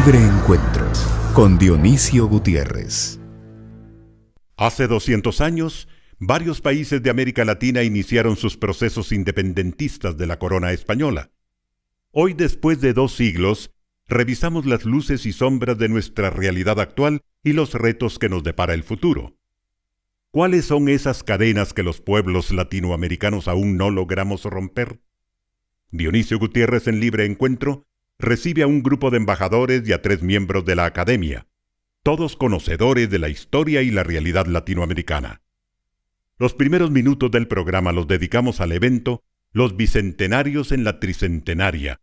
Libre Encuentro con Dionisio Gutiérrez. Hace 200 años, varios países de América Latina iniciaron sus procesos independentistas de la corona española. Hoy, después de 2 siglos, revisamos las luces y sombras de nuestra realidad actual y los retos que nos depara el futuro. ¿Cuáles son esas cadenas que los pueblos latinoamericanos aún no logramos romper? Dionisio Gutiérrez, en Libre Encuentro, recibe a un grupo de embajadores y a 3 miembros de la Academia, todos conocedores de la historia y la realidad latinoamericana. Los primeros minutos del programa los dedicamos al evento Los Bicentenarios en la Tricentenaria,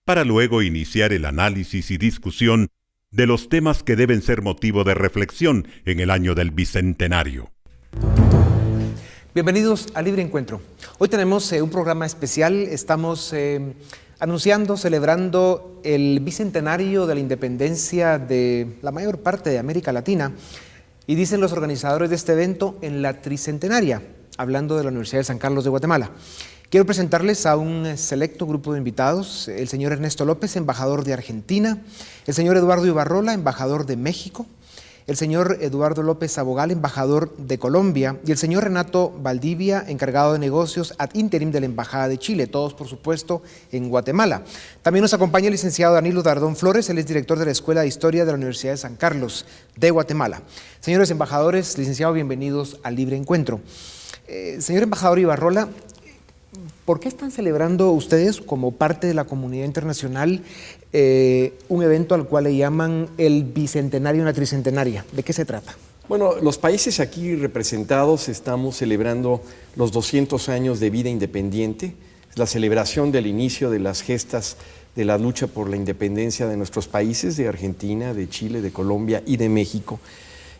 para luego iniciar el análisis y discusión de los temas que deben ser motivo de reflexión en el año del Bicentenario. Bienvenidos a Libre Encuentro. Hoy tenemos un programa especial. Estamos celebrando el bicentenario de la independencia de la mayor parte de América Latina. Y dicen los organizadores de este evento en la Tricentenaria, hablando de la Universidad de San Carlos de Guatemala. Quiero presentarles a un selecto grupo de invitados: el señor Ernesto López, embajador de Argentina; el señor Eduardo Ibarrola, embajador de México; el señor Eduardo López Abogal, embajador de Colombia; y el señor Renato Valdivia, encargado de negocios ad interim de la Embajada de Chile, todos por supuesto en Guatemala. También nos acompaña el licenciado Danilo Dardón Flores, él es director de la Escuela de Historia de la Universidad de San Carlos de Guatemala. Señores embajadores, licenciado, bienvenidos al Libre Encuentro. Señor embajador Ibarrola, ¿por qué están celebrando ustedes, como parte de la comunidad internacional, un evento al cual le llaman el Bicentenario en la Tricentenaria? ¿De qué se trata? Bueno, los países aquí representados estamos celebrando los 200 años de vida independiente, la celebración del inicio de las gestas de la lucha por la independencia de nuestros países, de Argentina, de Chile, de Colombia y de México.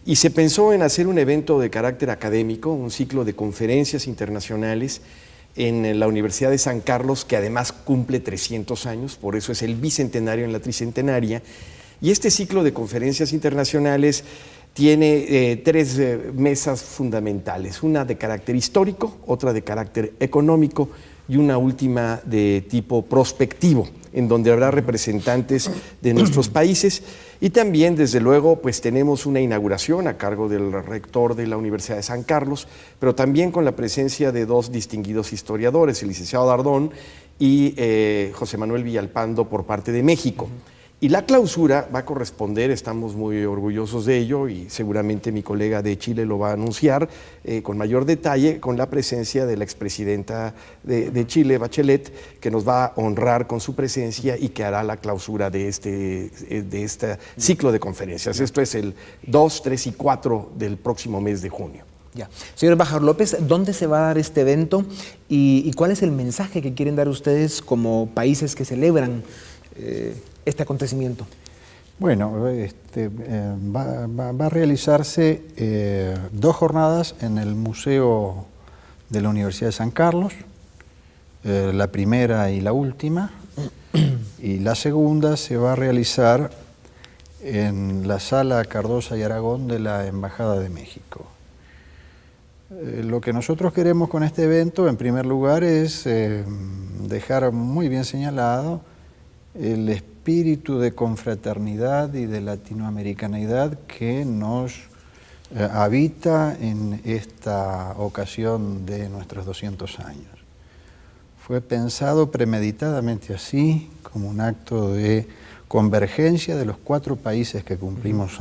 Y se pensó en hacer un evento de carácter académico, un ciclo de conferencias internacionales en la Universidad de San Carlos, que además cumple 300 años, por eso es el Bicentenario en la Tricentenaria. Y este ciclo de conferencias internacionales tiene 3 mesas fundamentales: una de carácter histórico, otra de carácter económico y una última de tipo prospectivo, en donde habrá representantes de nuestros países. Y también, desde luego, pues tenemos una inauguración a cargo del rector de la Universidad de San Carlos, pero también con la presencia de 2 distinguidos historiadores, el licenciado Dardón y José Manuel Villalpando, por parte de México. Y la clausura va a corresponder, estamos muy orgullosos de ello, y seguramente mi colega de Chile lo va a anunciar con mayor detalle, con la presencia de la expresidenta de Chile, Bachelet, que nos va a honrar con su presencia y que hará la clausura de este ciclo de conferencias. Esto es el 2, 3 y 4 del próximo mes de junio. Ya. Señor embajador López, ¿dónde se va a dar este evento y cuál es el mensaje que quieren dar ustedes como países que celebran este acontecimiento? Bueno, va a realizarse 2 jornadas en el Museo de la Universidad de San Carlos, la primera y la última, y la segunda se va a realizar en la Sala Cardosa y Aragón de la Embajada de México. Lo que nosotros queremos con este evento, en primer lugar, es dejar muy bien señalado el espíritu de confraternidad y de latinoamericanidad que nos habita en esta ocasión de nuestros 200 años. Fue pensado premeditadamente así, como un acto de convergencia de los 4 países que cumplimos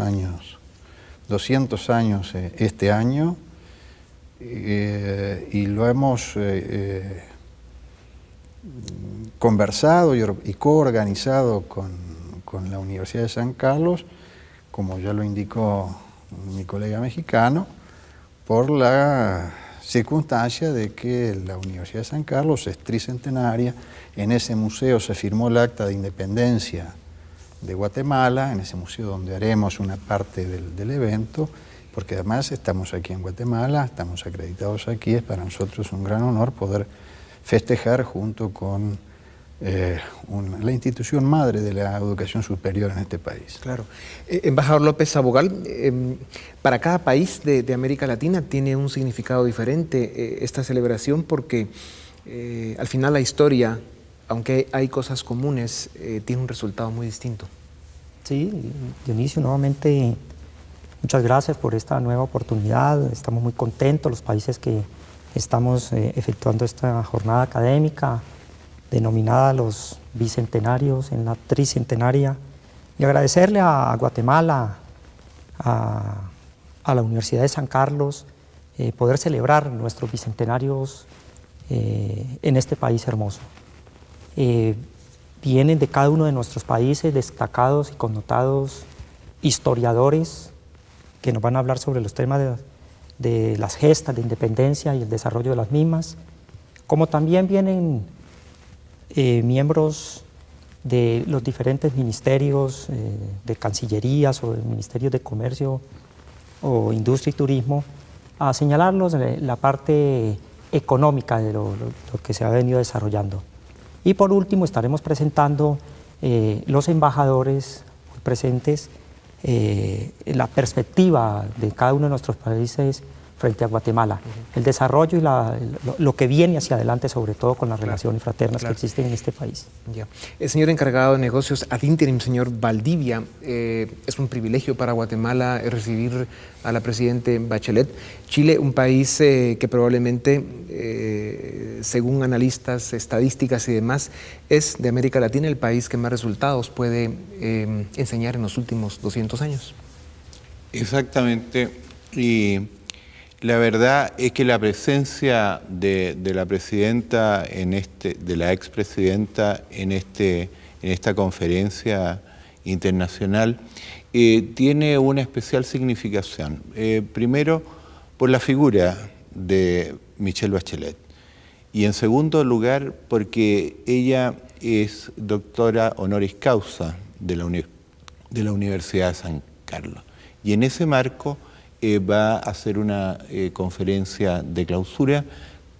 200 años este año, y lo hemos conversado y coorganizado con la Universidad de San Carlos, como ya lo indicó mi colega mexicano, por la circunstancia de que la Universidad de San Carlos es tricentenaria. En ese museo se firmó el Acta de Independencia de Guatemala, en ese museo donde haremos una parte del evento, porque además estamos aquí en Guatemala, estamos acreditados aquí. Es para nosotros un gran honor poder festejar junto con la institución madre de la educación superior en este país. Claro. Embajador López Abogal, para cada país de América Latina tiene un significado diferente esta celebración, porque al final la historia, aunque hay cosas comunes, tiene un resultado muy distinto. Sí, Dionisio, nuevamente muchas gracias por esta nueva oportunidad. Estamos muy contentos, los países que estamos efectuando esta jornada académica denominada los bicentenarios en la tricentenaria, y agradecerle a Guatemala, a la Universidad de San Carlos, poder celebrar nuestros bicentenarios en este país hermoso. Vienen de cada uno de nuestros países destacados y connotados historiadores que nos van a hablar sobre los temas de las gestas de independencia y el desarrollo de las mismas, como también vienen miembros de los diferentes ministerios de cancillerías o de ministerios de comercio o industria y turismo a señalarlos la parte económica de lo que se ha venido desarrollando. Y por último estaremos presentando los embajadores presentes, la perspectiva de cada uno de nuestros países frente a Guatemala, el desarrollo y lo que viene hacia adelante, sobre todo con las relaciones fraternas que existen en este país. Ya. El señor encargado de negocios ad interim, señor Valdivia, es un privilegio para Guatemala recibir a la presidenta Bachelet. Chile, un país que probablemente, según analistas, estadísticas y demás, es de América Latina el país que más resultados puede enseñar en los últimos 200 años. Exactamente, y la verdad es que la presencia de la presidenta, de la expresidenta en esta conferencia internacional tiene una especial significación. Primero, por la figura de Michelle Bachelet, y en segundo lugar, porque ella es doctora honoris causa de la Universidad de San Carlos. Y en ese marco va a hacer una conferencia de clausura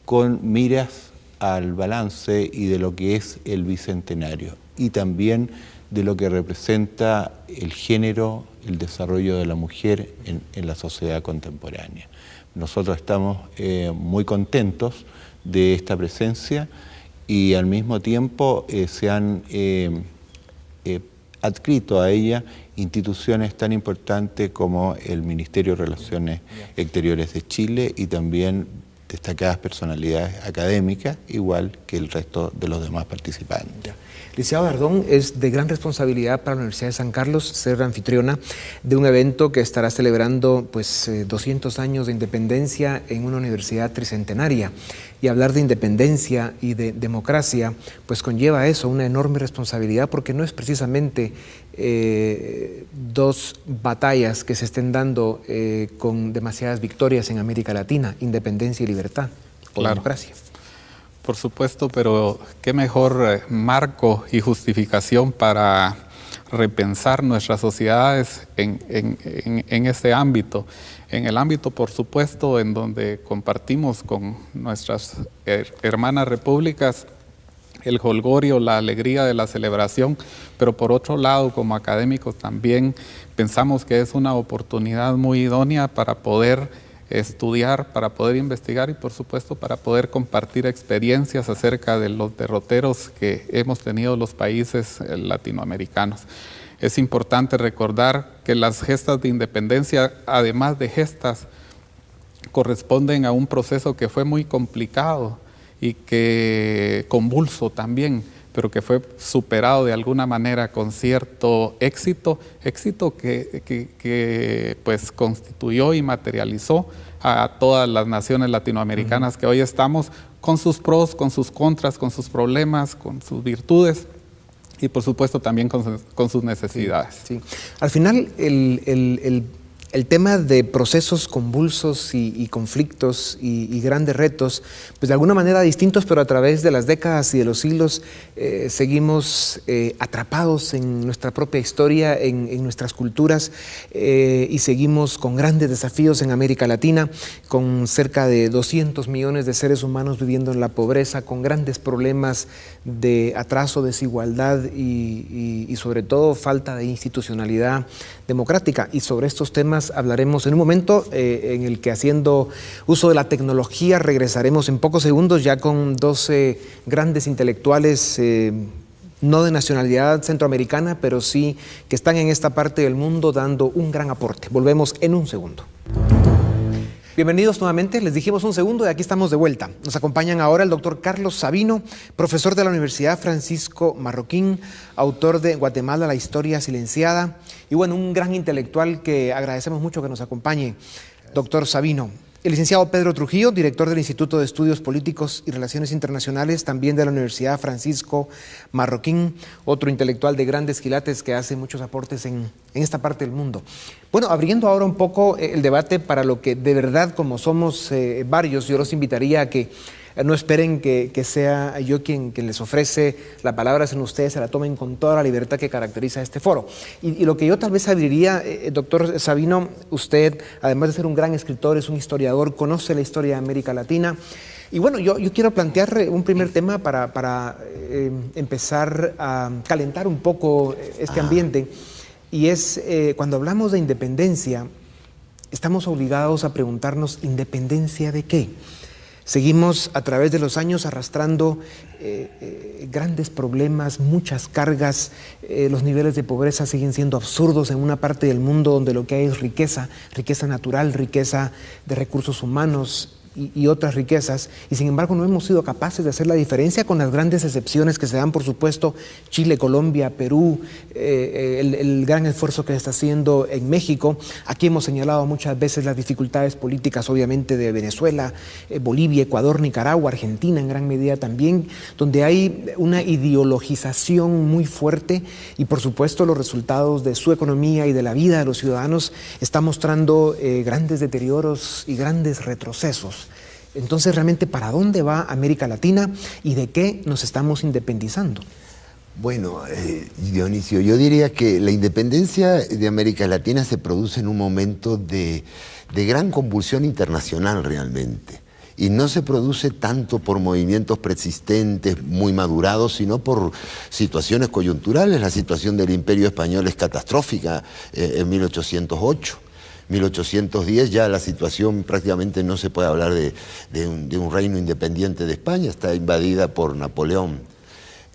con miras al balance y de lo que es el bicentenario y también de lo que representa el género, el desarrollo de la mujer en la sociedad contemporánea. Nosotros estamos muy contentos de esta presencia y al mismo tiempo se han adscrito a ella instituciones tan importantes como el Ministerio de Relaciones Exteriores de Chile y también destacadas personalidades académicas, igual que el resto de los demás participantes. Licenciado Dardón, es de gran responsabilidad para la Universidad de San Carlos ser anfitriona de un evento que estará celebrando 200 años de independencia en una universidad tricentenaria. Y hablar de independencia y de democracia pues conlleva a eso, una enorme responsabilidad, porque no es precisamente dos batallas que se estén dando con demasiadas victorias en América Latina, independencia y libertad, o democracia. Por supuesto, pero qué mejor marco y justificación para repensar nuestras sociedades en este ámbito. En el ámbito, por supuesto, en donde compartimos con nuestras hermanas repúblicas el jolgorio, la alegría de la celebración, pero por otro lado, como académicos también pensamos que es una oportunidad muy idónea para poder estudiar, para poder investigar y por supuesto para poder compartir experiencias acerca de los derroteros que hemos tenido los países latinoamericanos. Es importante recordar que las gestas de independencia, además de gestas, corresponden a un proceso que fue muy complicado y que convulso también, pero que fue superado de alguna manera con cierto éxito que pues constituyó y materializó a todas las naciones latinoamericanas que hoy estamos, con sus pros, con sus contras, con sus problemas, con sus virtudes y por supuesto también con sus necesidades. Sí. Al final el tema de procesos convulsos y conflictos y grandes retos, pues de alguna manera distintos, pero a través de las décadas y de los siglos seguimos atrapados en nuestra propia historia, en nuestras culturas y seguimos con grandes desafíos en América Latina, con cerca de 200 millones de seres humanos viviendo en la pobreza, con grandes problemas de atraso, desigualdad y sobre todo falta de institucionalidad democrática. Y sobre estos temas hablaremos en un momento en el que, haciendo uso de la tecnología, regresaremos en pocos segundos ya con 12 grandes intelectuales no de nacionalidad centroamericana, pero sí que están en esta parte del mundo dando un gran aporte. Volvemos en un segundo. Bienvenidos nuevamente, les dijimos un segundo y aquí estamos de vuelta. Nos acompañan ahora el doctor Carlos Sabino, profesor de la Universidad Francisco Marroquín, autor de Guatemala, la historia silenciada, y bueno, un gran intelectual que agradecemos mucho que nos acompañe, doctor Sabino. El licenciado Pedro Trujillo, director del Instituto de Estudios Políticos y Relaciones Internacionales, también de la Universidad Francisco Marroquín, otro intelectual de grandes quilates que hace muchos aportes en esta parte del mundo. Bueno, abriendo ahora un poco el debate para lo que de verdad, como somos varios, yo los invitaría a que no esperen que sea yo quien les ofrece la palabra, sino ustedes se la tomen con toda la libertad que caracteriza este foro. Y lo que yo tal vez abriría, doctor Sabino, usted, además de ser un gran escritor, es un historiador, conoce la historia de América Latina. Y bueno, yo quiero plantear un primer tema para empezar a calentar un poco este ambiente. Y es, cuando hablamos de independencia, estamos obligados a preguntarnos, ¿independencia de qué? Seguimos a través de los años arrastrando grandes problemas, muchas cargas, los niveles de pobreza siguen siendo absurdos en una parte del mundo donde lo que hay es riqueza, riqueza natural, riqueza de recursos humanos y otras riquezas, y sin embargo no hemos sido capaces de hacer la diferencia, con las grandes excepciones que se dan, por supuesto, Chile, Colombia, Perú, el gran esfuerzo que se está haciendo en México. Aquí hemos señalado muchas veces las dificultades políticas, obviamente, de Venezuela, Bolivia, Ecuador, Nicaragua, Argentina en gran medida también, donde hay una ideologización muy fuerte, y por supuesto los resultados de su economía y de la vida de los ciudadanos están mostrando grandes deterioros y grandes retrocesos. Entonces, realmente, ¿para dónde va América Latina y de qué nos estamos independizando? Bueno, Dionisio, yo diría que la independencia de América Latina se produce en un momento de gran convulsión internacional realmente. Y no se produce tanto por movimientos persistentes, muy madurados, sino por situaciones coyunturales. La situación del Imperio Español es catastrófica en 1808. 1810 ya la situación prácticamente no se puede hablar de un reino independiente de España, está invadida por Napoleón.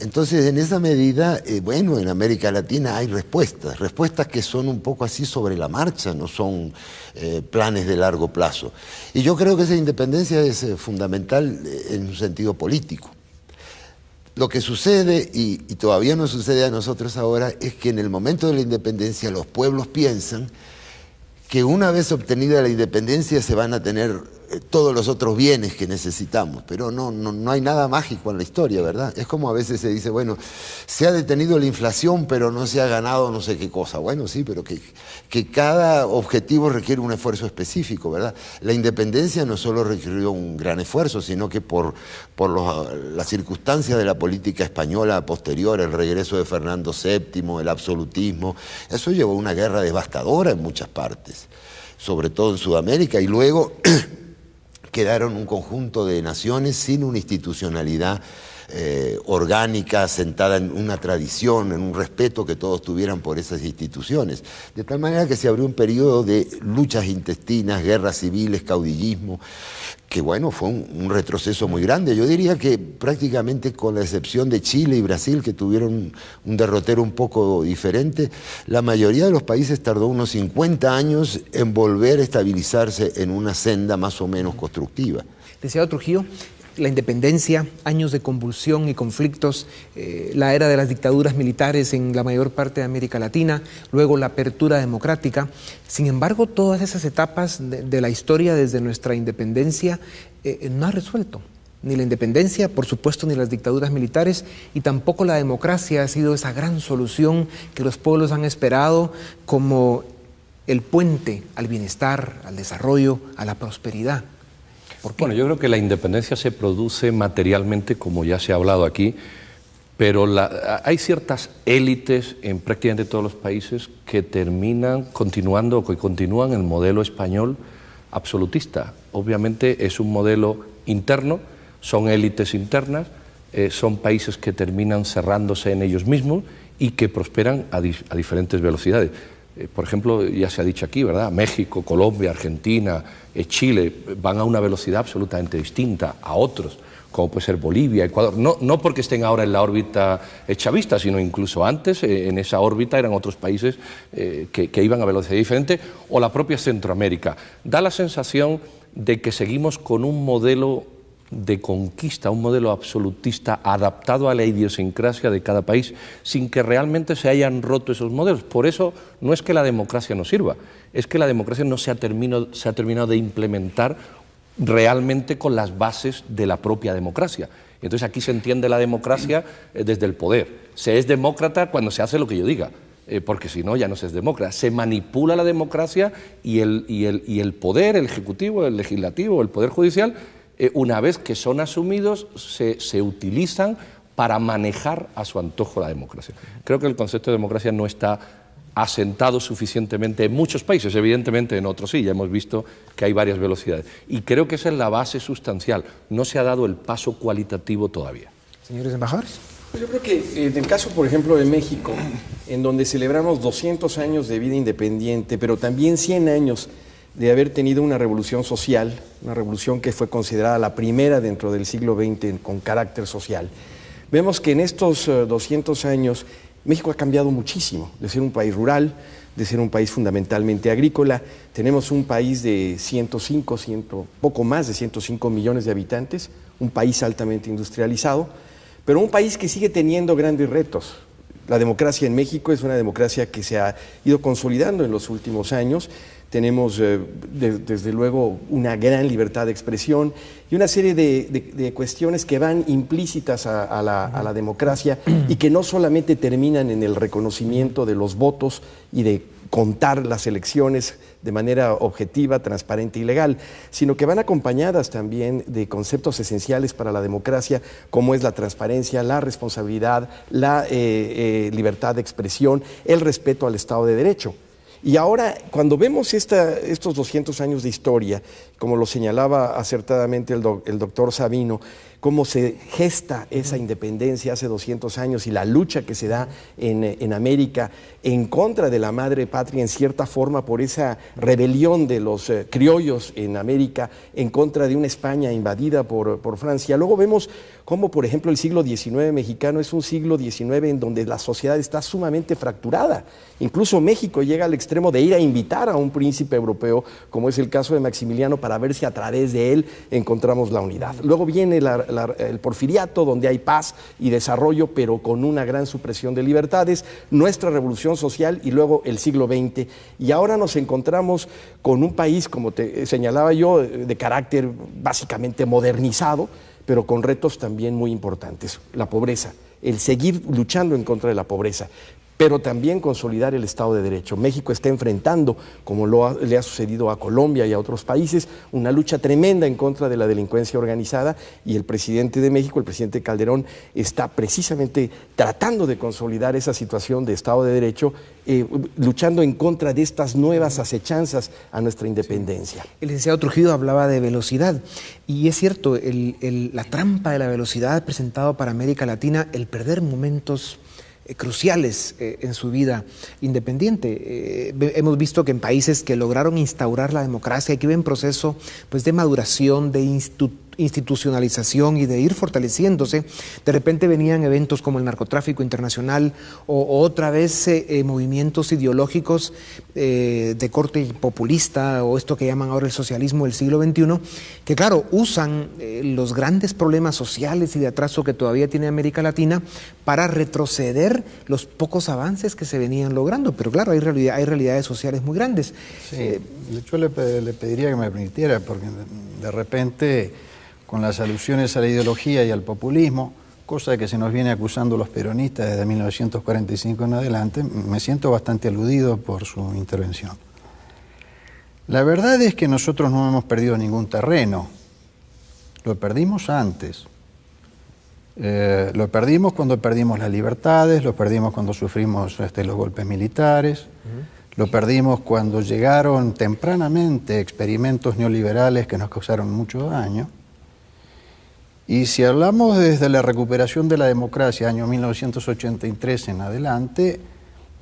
Entonces, en esa medida, bueno, en América Latina hay respuestas que son un poco así sobre la marcha, no son planes de largo plazo. Y yo creo que esa independencia es fundamental en un sentido político. Lo que sucede, y todavía no sucede a nosotros ahora, es que en el momento de la independencia los pueblos piensan que una vez obtenida la independencia se van a tener todos los otros bienes que necesitamos, pero no hay nada mágico en la historia, ¿verdad? Es como a veces se dice, bueno, se ha detenido la inflación, pero no se ha ganado no sé qué cosa. Bueno, sí, pero que cada objetivo requiere un esfuerzo específico, ¿verdad? La independencia no solo requirió un gran esfuerzo, sino que por las circunstancias de la política española posterior, el regreso de Fernando VII, el absolutismo, eso llevó a una guerra devastadora en muchas partes, sobre todo en Sudamérica, y luego quedaron un conjunto de naciones sin una institucionalidad orgánica, sentada en una tradición, en un respeto que todos tuvieran por esas instituciones. De tal manera que se abrió un periodo de luchas intestinas, guerras civiles, caudillismo, que bueno, fue un retroceso muy grande. Yo diría que prácticamente con la excepción de Chile y Brasil, que tuvieron un derrotero un poco diferente, la mayoría de los países tardó unos 50 años en volver a estabilizarse en una senda más o menos constructiva. Licenciado Trujillo, la independencia, años de convulsión y conflictos, la era de las dictaduras militares en la mayor parte de América Latina, luego la apertura democrática. Sin embargo, todas esas etapas de la historia desde nuestra independencia no ha resuelto. Ni la independencia, por supuesto, ni las dictaduras militares, y tampoco la democracia ha sido esa gran solución que los pueblos han esperado como el puente al bienestar, al desarrollo, a la prosperidad. Bueno, yo creo que la independencia se produce materialmente, como ya se ha hablado aquí, pero hay ciertas élites en prácticamente todos los países que continúan el modelo español absolutista. Obviamente es un modelo interno, son élites internas, son países que terminan cerrándose en ellos mismos y que prosperan a diferentes velocidades. Por ejemplo, ya se ha dicho aquí, ¿verdad? México, Colombia, Argentina, Chile van a una velocidad absolutamente distinta a otros, como puede ser Bolivia, Ecuador, no porque estén ahora en la órbita chavista, sino incluso antes, en esa órbita eran otros países que iban a velocidad diferente, o la propia Centroamérica. Da la sensación de que seguimos con un modelo de conquista, un modelo absolutista adaptado a la idiosincrasia de cada país, sin que realmente se hayan roto esos modelos. Por eso no es que la democracia no sirva, es que la democracia no se ha terminado de implementar realmente con las bases de la propia democracia. Entonces aquí se entiende la democracia desde el poder. Se es demócrata cuando se hace lo que yo diga, porque si no ya no se es demócrata. Se manipula la democracia y el poder, el ejecutivo, el legislativo, el poder judicial, una vez que son asumidos, se utilizan para manejar a su antojo la democracia. Creo que el concepto de democracia no está asentado suficientemente en muchos países, evidentemente en otros sí, ya hemos visto que hay varias velocidades. Y creo que esa es la base sustancial, no se ha dado el paso cualitativo todavía. Señores embajadores. Yo creo que en el caso, por ejemplo, de México, en donde celebramos 200 años de vida independiente, pero también 100 años de haber tenido una revolución social, una revolución que fue considerada la primera dentro del siglo XX con carácter social. Vemos que en estos 200 años México ha cambiado muchísimo, de ser un país rural, de ser un país fundamentalmente agrícola. Tenemos un país de poco más de 105 millones de habitantes, un país altamente industrializado, pero un país que sigue teniendo grandes retos. La democracia en México es una democracia que se ha ido consolidando en los últimos años. Tenemos, desde luego, una gran libertad de expresión y una serie de cuestiones que van implícitas a la democracia y que no solamente terminan en el reconocimiento de los votos y de contar las elecciones de manera objetiva, transparente y legal, sino que van acompañadas también de conceptos esenciales para la democracia, como es la transparencia, la responsabilidad, la libertad de expresión, el respeto al Estado de Derecho. Y ahora, cuando vemos estos 200 años de historia, como lo señalaba acertadamente el doctor Sabino, cómo se gesta esa independencia hace 200 años y la lucha que se da en América en contra de la madre patria, en cierta forma, por esa rebelión de los criollos en América, en contra de una España invadida por Francia. Luego vemos cómo, por ejemplo, el siglo XIX mexicano es un siglo XIX en donde la sociedad está sumamente fracturada. Incluso México llega al extremo de ir a invitar a un príncipe europeo, como es el caso de Maximiliano, para ver si a través de él encontramos la unidad. Luego viene el porfiriato, donde hay paz y desarrollo, pero con una gran supresión de libertades, nuestra revolución social y luego el siglo XX. Y ahora nos encontramos con un país, como te señalaba yo, de carácter básicamente modernizado, pero con retos también muy importantes. La pobreza, el seguir luchando en contra de la pobreza, pero también consolidar el Estado de Derecho. México está enfrentando, como le ha sucedido a Colombia y a otros países, una lucha tremenda en contra de la delincuencia organizada, y el presidente de México, el presidente Calderón, está precisamente tratando de consolidar esa situación de Estado de Derecho, luchando en contra de estas nuevas acechanzas a nuestra independencia. El licenciado Trujillo hablaba de velocidad, y es cierto, la trampa de la velocidad ha presentado para América Latina el perder momentos cruciales en su vida independiente. Hemos visto que en países que lograron instaurar la democracia, que iba en proceso pues, de maduración, de institucionalización y de ir fortaleciéndose, de repente venían eventos como el narcotráfico internacional o otra vez movimientos ideológicos de corte populista, o esto que llaman ahora el socialismo del siglo XXI, que claro, usan los grandes problemas sociales y de atraso que todavía tiene América Latina para retroceder los pocos avances que se venían logrando, pero claro, hay realidades sociales muy grandes. Sí, yo le pediría que me permitiera, porque de repente, con las alusiones a la ideología y al populismo, cosa que se nos viene acusando los peronistas desde 1945 en adelante, me siento bastante aludido por su intervención. La verdad es que nosotros no hemos perdido ningún terreno, lo perdimos antes. Lo perdimos cuando perdimos las libertades, lo perdimos cuando sufrimos los golpes militares, lo perdimos cuando llegaron tempranamente experimentos neoliberales que nos causaron mucho daño. Y si hablamos desde la recuperación de la democracia, año 1983 en adelante,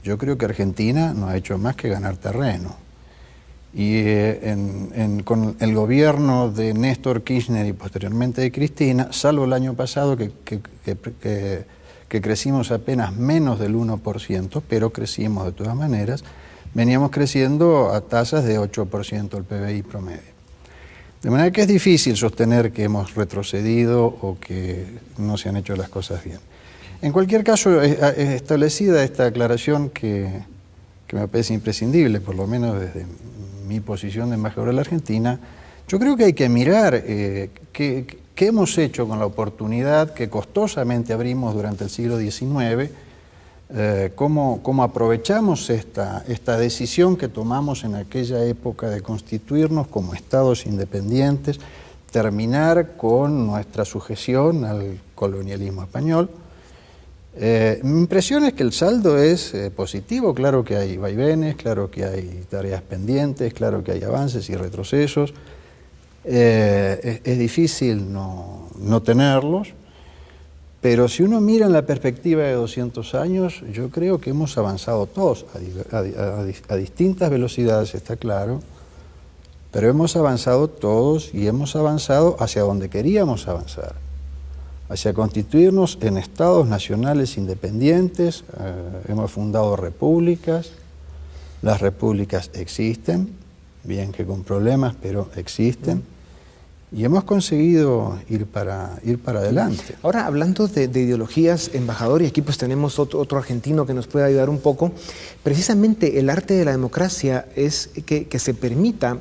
yo creo que Argentina no ha hecho más que ganar terreno. Y con el gobierno de Néstor Kirchner y posteriormente de Cristina, salvo el año pasado que crecimos apenas menos del 1%, pero crecimos de todas maneras, veníamos creciendo a tasas de 8% el PBI promedio. De manera que es difícil sostener que hemos retrocedido o que no se han hecho las cosas bien. En cualquier caso, establecida esta aclaración que me parece imprescindible, por lo menos desde mi posición de embajador de la Argentina, yo creo que hay que mirar qué hemos hecho con la oportunidad que costosamente abrimos durante el siglo XIX, cómo aprovechamos esta decisión que tomamos en aquella época de constituirnos como estados independientes, terminar con nuestra sujeción al colonialismo español. Mi impresión es que el saldo es positivo, claro que hay vaivenes, claro que hay tareas pendientes, claro que hay avances y retrocesos. Es difícil no tenerlos, pero si uno mira en la perspectiva de 200 años, yo creo que hemos avanzado todos, a distintas velocidades, está claro, pero hemos avanzado todos y hemos avanzado hacia donde queríamos avanzar, hacia constituirnos en estados nacionales independientes. Hemos fundado repúblicas, las repúblicas existen, bien que con problemas, pero existen. Y hemos conseguido ir para adelante. Ahora, hablando de ideologías, embajador, y aquí pues tenemos otro argentino que nos puede ayudar un poco, precisamente el arte de la democracia es que se permita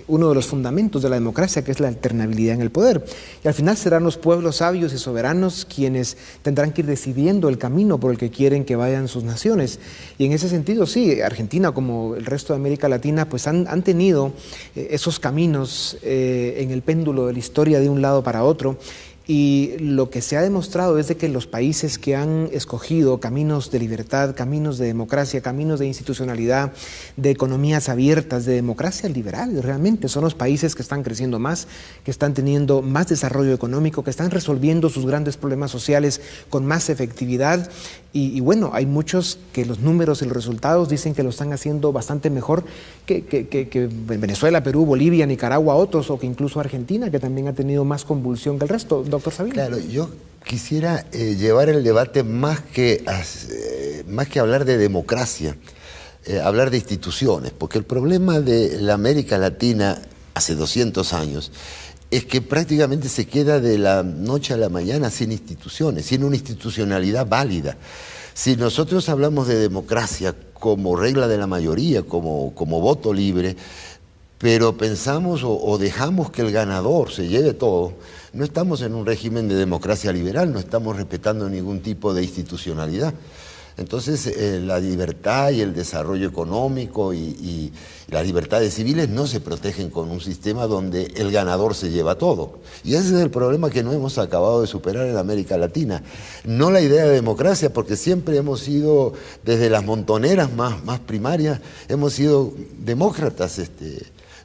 uno de los fundamentos de la democracia, que es la alternabilidad en el poder. Y al final serán los pueblos sabios y soberanos quienes tendrán que ir decidiendo el camino por el que quieren que vayan sus naciones. Y en ese sentido, sí, Argentina, como el resto de América Latina, pues han tenido esos caminos en el péndulo de la historia de un lado para otro. Y lo que se ha demostrado es de que los países que han escogido caminos de libertad, caminos de democracia, caminos de institucionalidad, de economías abiertas, de democracia liberal, realmente son los países que están creciendo más, que están teniendo más desarrollo económico, que están resolviendo sus grandes problemas sociales con más efectividad. Y bueno, hay muchos que los números y los resultados dicen que lo están haciendo bastante mejor que Venezuela, Perú, Bolivia, Nicaragua, otros, o que incluso Argentina, que también ha tenido más convulsión que el resto. Doctor Sabino. Claro, yo quisiera llevar el debate más que hablar de democracia, hablar de instituciones, porque el problema de la América Latina hace 200 años es que prácticamente se queda de la noche a la mañana sin instituciones, sin una institucionalidad válida. Si nosotros hablamos de democracia como regla de la mayoría, como voto libre, pero pensamos o dejamos que el ganador se lleve todo, no estamos en un régimen de democracia liberal, no estamos respetando ningún tipo de institucionalidad. Entonces, la libertad y el desarrollo económico y las libertades civiles no se protegen con un sistema donde el ganador se lleva todo. Y ese es el problema que no hemos acabado de superar en América Latina. No la idea de democracia, porque siempre hemos sido, desde las montoneras más primarias, hemos sido demócratas.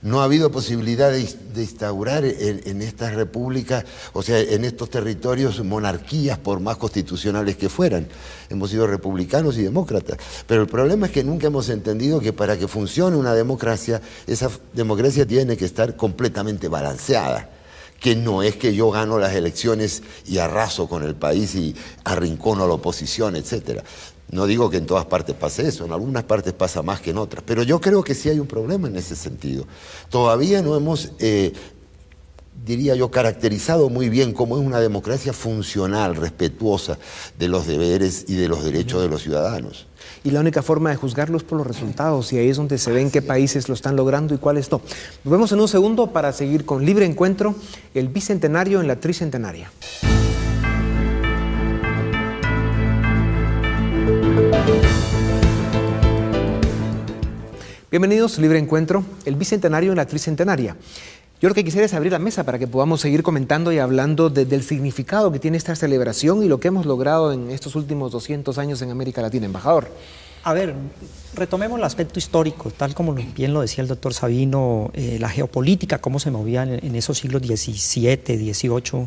No ha habido posibilidad de instaurar en estas repúblicas, o sea, en estos territorios, monarquías, por más constitucionales que fueran. Hemos sido republicanos y demócratas. Pero el problema es que nunca hemos entendido que para que funcione una democracia, esa democracia tiene que estar completamente balanceada. Que no es que yo gano las elecciones y arraso con el país y arrincono a la oposición, etcétera. No digo que en todas partes pase eso, en algunas partes pasa más que en otras, pero yo creo que sí hay un problema en ese sentido. Todavía no hemos, diría yo, caracterizado muy bien cómo es una democracia funcional, respetuosa de los deberes y de los derechos de los ciudadanos. Y la única forma de juzgarlos por los resultados, y ahí es donde se ven qué países lo están logrando y cuáles no. Nos vemos en un segundo para seguir con Libre Encuentro, el bicentenario en la tricentenaria. Bienvenidos a Libre Encuentro, el bicentenario en la tricentenaria. Yo lo que quisiera es abrir la mesa para que podamos seguir comentando y hablando del significado que tiene esta celebración y lo que hemos logrado en estos últimos 200 años en América Latina. Embajador. A ver, retomemos el aspecto histórico, tal como bien lo decía el doctor Sabino, la geopolítica, cómo se movía en esos siglos XVII, XVIII,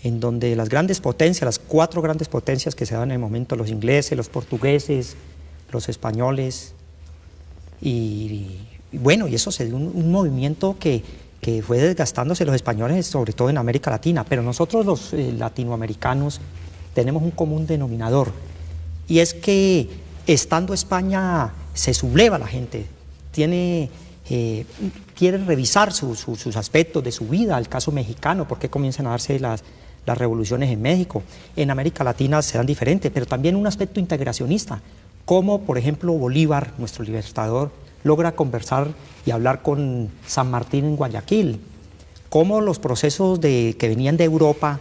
en donde las grandes potencias, las 4 grandes potencias que se dan en el momento, los ingleses, los portugueses, los españoles y Bueno, y eso se dio un movimiento que fue desgastándose los españoles, sobre todo en América Latina, pero nosotros los latinoamericanos tenemos un común denominador, y es que estando España se subleva la gente, quiere revisar sus aspectos de su vida, el caso mexicano, por qué comienzan a darse las revoluciones en México. En América Latina se dan diferentes, pero también un aspecto integracionista, como por ejemplo Bolívar, nuestro libertador, logra conversar y hablar con San Martín en Guayaquil, cómo los procesos que venían de Europa,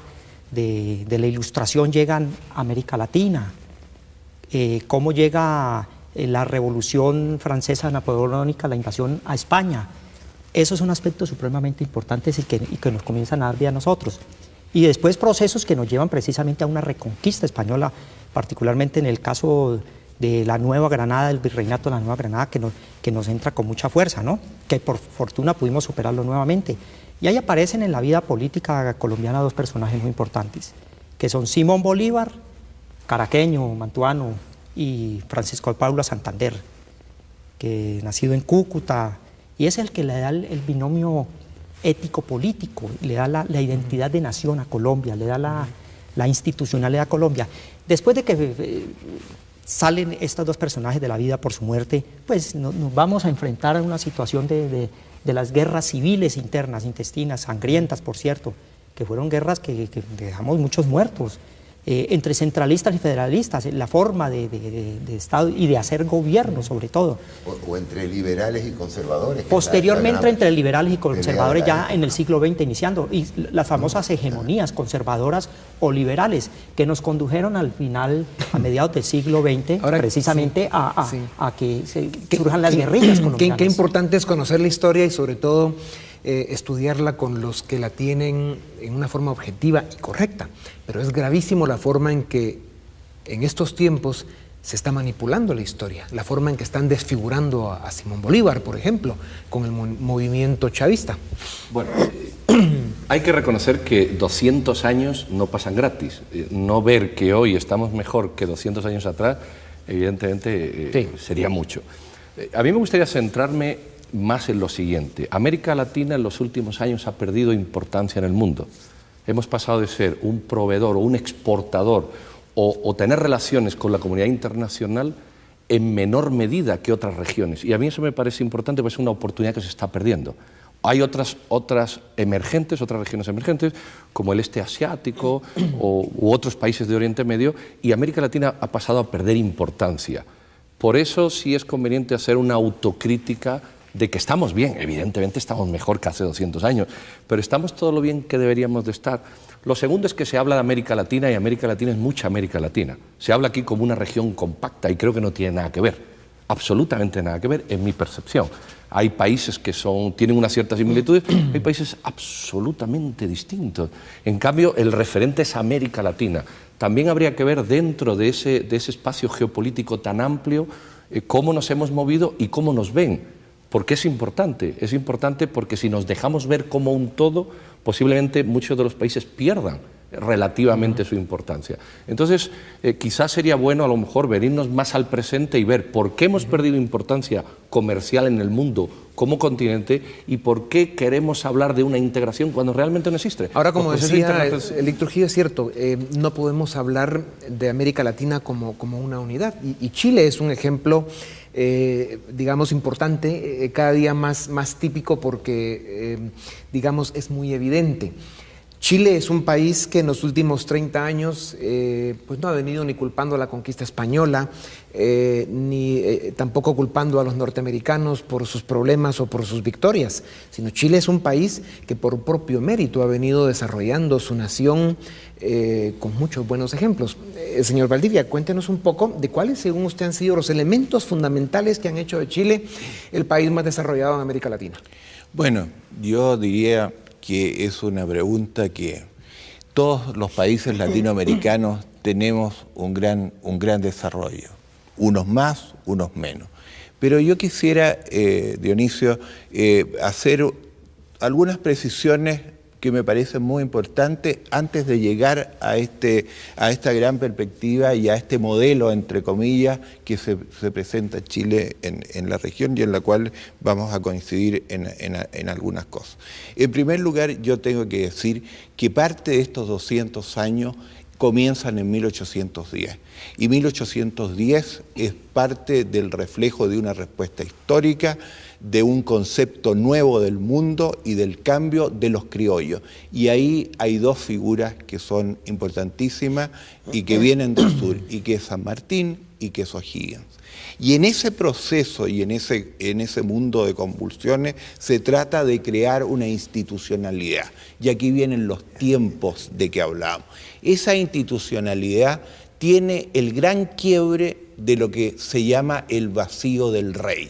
de la Ilustración, llegan a América Latina, cómo llega la Revolución Francesa Napoleónica, la invasión a España. Esos son aspectos supremamente importantes y que nos comienzan a dar vida a nosotros. Y después procesos que nos llevan precisamente a una reconquista española, particularmente en el caso de la Nueva Granada, el virreinato de la Nueva Granada, que nos entra con mucha fuerza, ¿no? Que por fortuna pudimos superarlo nuevamente. Y ahí aparecen en la vida política colombiana dos personajes muy importantes, que son Simón Bolívar, caraqueño, mantuano, y Francisco de Paula Santander, que nacido en Cúcuta, y es el que le da el binomio ético-político, le da la identidad de nación a Colombia, le da la institucionalidad a Colombia. Después de que salen estos dos personajes de la vida por su muerte, pues nos vamos a enfrentar a una situación de las guerras civiles internas, intestinas, sangrientas, por cierto, que fueron guerras que dejamos muchos muertos, entre centralistas y federalistas, la forma de Estado y de hacer gobierno, sobre todo. O entre liberales y conservadores. Posteriormente, entre liberales y conservadores, ya en el siglo XX iniciando, y las famosas hegemonías conservadoras o liberales, que nos condujeron al final, a mediados del siglo XX, ahora, precisamente a que surjan las guerrillas colombianas. Qué importante es conocer la historia y sobre todo estudiarla con los que la tienen en una forma objetiva y correcta, pero es gravísimo la forma en que en estos tiempos se está manipulando la historia, la forma en que están desfigurando a Simón Bolívar, por ejemplo, con el movimiento chavista. Bueno, hay que reconocer que 200 años no pasan gratis. No ver que hoy estamos mejor que 200 años atrás, evidentemente sería mucho. A mí me gustaría centrarme más en lo siguiente. América Latina en los últimos años ha perdido importancia en el mundo. Hemos pasado de ser un proveedor o un exportador o tener relaciones con la comunidad internacional en menor medida que otras regiones. Y a mí eso me parece importante, porque es una oportunidad que se está perdiendo. Hay otras emergentes, otras regiones emergentes, como el este asiático u otros países de Oriente Medio, y América Latina ha pasado a perder importancia. Por eso sí es conveniente hacer una autocrítica de que estamos bien, evidentemente estamos mejor que hace 200 años, pero estamos todo lo bien que deberíamos de estar. Lo segundo es que se habla de América Latina, y América Latina es mucha América Latina. Se habla aquí como una región compacta y creo que no tiene nada que ver, absolutamente nada que ver en mi percepción. Hay países que tienen unas ciertas similitudes, hay países absolutamente distintos. En cambio, el referente es América Latina. También habría que ver dentro de ese espacio geopolítico tan amplio cómo nos hemos movido y cómo nos ven. ¿Por qué es importante? Es importante porque si nos dejamos ver como un todo, posiblemente muchos de los países pierdan relativamente su importancia. Entonces, quizás sería bueno a lo mejor venirnos más al presente y ver por qué hemos perdido importancia comercial en el mundo como continente y por qué queremos hablar de una integración cuando realmente no existe. Ahora, como decía el Trujillo, es cierto, no podemos hablar de América Latina como una unidad. Y Chile es un ejemplo, digamos, importante, cada día más típico porque, digamos, es muy evidente. Chile es un país que en los últimos 30 años pues no ha venido ni culpando a la conquista española, ni tampoco culpando a los norteamericanos por sus problemas o por sus victorias, sino Chile es un país que por propio mérito ha venido desarrollando su nación con muchos buenos ejemplos. Señor Valdivia, cuéntenos un poco de cuáles, según usted, han sido los elementos fundamentales que han hecho de Chile el país más desarrollado en América Latina. Bueno, yo diría que es una pregunta que todos los países latinoamericanos tenemos un gran desarrollo, unos más, unos menos. Pero yo quisiera, Dionisio, hacer algunas precisiones que me parecen muy importantes antes de llegar a esta gran perspectiva y a este modelo, entre comillas, que se presenta Chile en la región y en la cual vamos a coincidir en algunas cosas. En primer lugar, yo tengo que decir que parte de estos 200 años comienzan en 1810. Y 1810 es parte del reflejo de una respuesta histórica, de un concepto nuevo del mundo y del cambio de los criollos. Y ahí hay dos figuras que son importantísimas y que vienen del sur, y que es San Martín y que es O'Higgins. Y en ese proceso y en ese mundo de convulsiones se trata de crear una institucionalidad. Y aquí vienen los tiempos de que hablamos. Esa institucionalidad tiene el gran quiebre de lo que se llama el vacío del rey.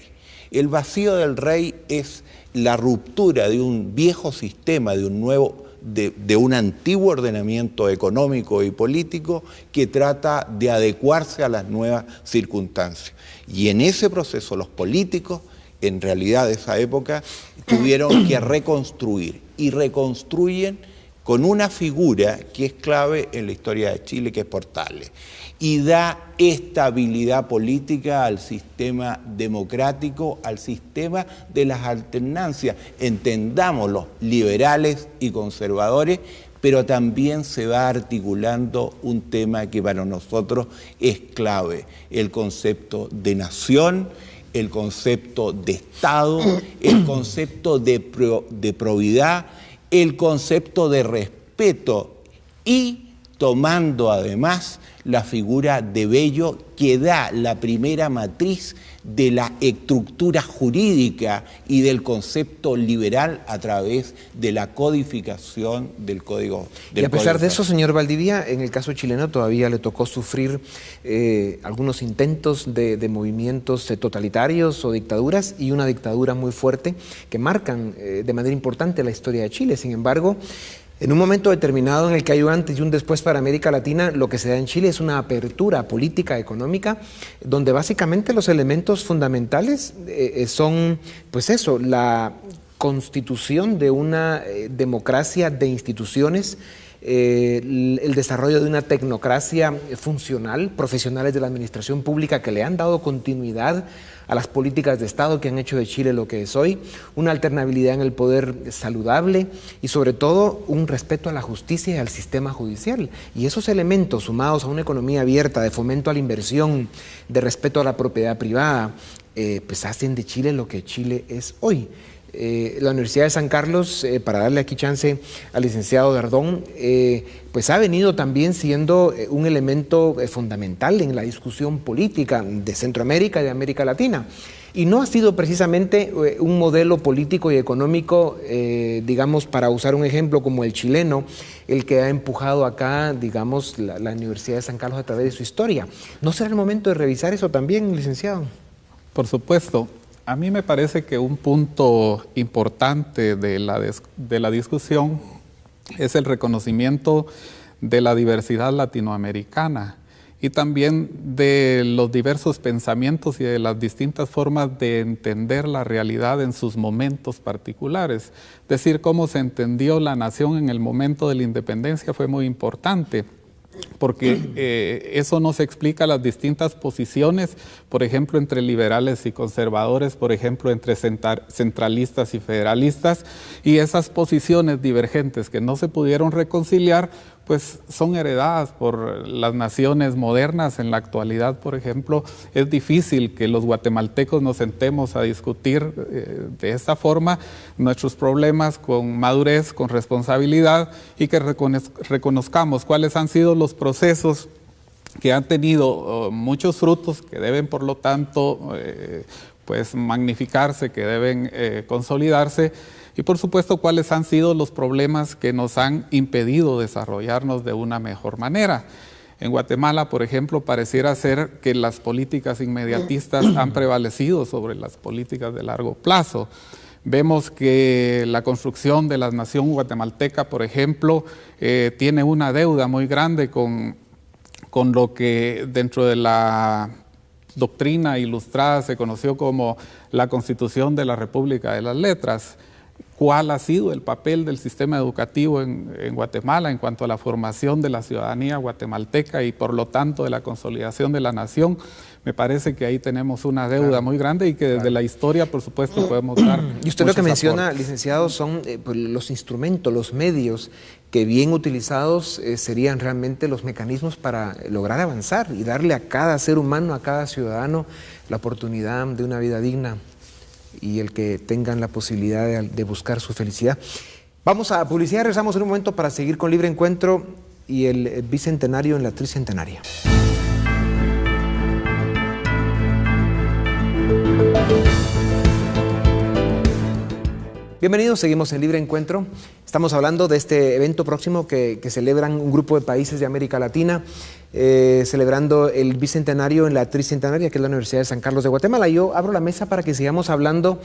El vacío del rey es la ruptura de un viejo sistema, de un antiguo ordenamiento económico y político que trata de adecuarse a las nuevas circunstancias. Y en ese proceso los políticos, en realidad de esa época, tuvieron que reconstruir, y reconstruyen con una figura que es clave en la historia de Chile, que es Portales, y da estabilidad política al sistema democrático, al sistema de las alternancias, entendámoslo, liberales y conservadores, pero también se va articulando un tema que para nosotros es clave, el concepto de nación, el concepto de Estado, el concepto de probidad, el concepto de respeto, y tomando además la figura de Bello, que da la primera matriz de la estructura jurídica y del concepto liberal a través de la codificación del Código. Y a pesar de eso, señor Valdivia, en el caso chileno todavía le tocó sufrir algunos intentos de movimientos totalitarios o dictaduras, y una dictadura muy fuerte que marcan de manera importante la historia de Chile. Sin embargo, en un momento determinado en el que hay un antes y un después para América Latina, lo que se da en Chile es una apertura política, económica, donde básicamente los elementos fundamentales son, pues eso, la constitución de una democracia de instituciones, el desarrollo de una tecnocracia funcional, profesionales de la administración pública que le han dado continuidad a las políticas de Estado que han hecho de Chile lo que es hoy, una alternabilidad en el poder saludable y sobre todo un respeto a la justicia y al sistema judicial. Y esos elementos sumados a una economía abierta, de fomento a la inversión, de respeto a la propiedad privada, pues hacen de Chile lo que Chile es hoy. La Universidad de San Carlos, para darle aquí chance al licenciado Dardón, pues ha venido también siendo un elemento fundamental en la discusión política de Centroamérica y de América Latina. Y no ha sido precisamente un modelo político y económico, digamos, para usar un ejemplo como el chileno, el que ha empujado acá, digamos, la Universidad de San Carlos a través de su historia. ¿No será el momento de revisar eso también, licenciado? Por supuesto. A mí me parece que un punto importante de la discusión es el reconocimiento de la diversidad latinoamericana y también de los diversos pensamientos y de las distintas formas de entender la realidad en sus momentos particulares. Es decir, cómo se entendió la nación en el momento de la independencia fue muy importante, porque eso nos explica las distintas posiciones, por ejemplo, entre liberales y conservadores, por ejemplo, entre centralistas y federalistas, y esas posiciones divergentes que no se pudieron reconciliar, pues son heredadas por las naciones modernas. En la actualidad, por ejemplo, es difícil que los guatemaltecos nos sentemos a discutir de esta forma nuestros problemas con madurez, con responsabilidad, y que reconozcamos cuáles han sido los procesos que han tenido muchos frutos, que deben, por lo tanto, pues magnificarse, que deben consolidarse, y por supuesto cuáles han sido los problemas que nos han impedido desarrollarnos de una mejor manera. En Guatemala, por ejemplo, pareciera ser que las políticas inmediatistas han prevalecido sobre las políticas de largo plazo. Vemos que la construcción de la nación guatemalteca, por ejemplo, tiene una deuda muy grande con lo que dentro de la doctrina ilustrada se conoció como la Constitución de la República de las Letras. cuál ha sido el papel del sistema educativo en Guatemala en cuanto a la formación de la ciudadanía guatemalteca y por lo tanto de la consolidación de la nación. Me parece que ahí tenemos una deuda muy grande y que desde la historia, por supuesto, podemos dar. Y usted lo que menciona, aportes. licenciado, son pues, los instrumentos, los medios que bien utilizados serían realmente los mecanismos para lograr avanzar y darle a cada ser humano, a cada ciudadano, la oportunidad de una vida digna y el que tengan la posibilidad de buscar su felicidad. Vamos a publicidad, regresamos en un momento para seguir con Libre Encuentro y el bicentenario en la tricentenaria. Bienvenidos, seguimos en Libre Encuentro. Estamos hablando de este evento próximo que celebran un grupo de países de América Latina, celebrando el bicentenario en la tricentenaria, que es la Universidad de San Carlos de Guatemala. Yo abro la mesa para que sigamos hablando,